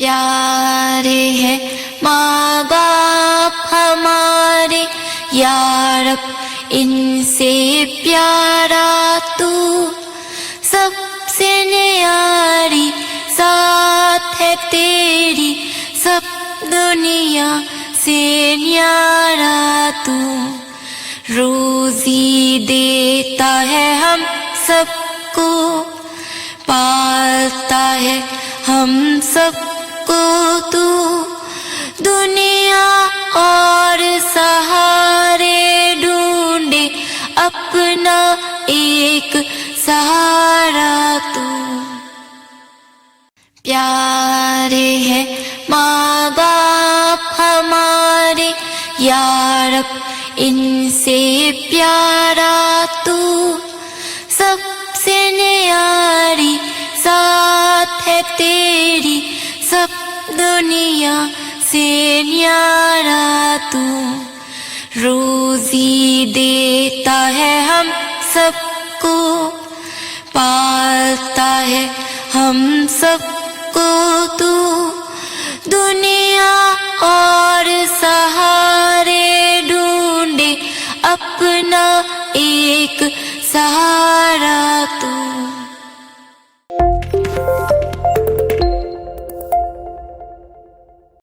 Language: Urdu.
پیارے ہیں ماں باپ ہمارے یا رب ان سے پیارا تو سب سے نیاری ذات ہے تیری سب دنیا سے نیارا تو روزی دیتا ہے ہم سب کو پالتا ہے ہم سب کو تو دنیا اور سہارے ڈھونڈے اپنا ایک سہارا تو پیارے ہیں ماں باپ ہمارے یا رب ان سے پیارا تو سب سے نیاری ذات ہے تیری سب دنیا سے نیارا تو روزی دیتا ہے ہم سب کو پالتا ہے ہم سب کو تو دنیا اور سہارے ڈھونڈے اپنا ایک سہارا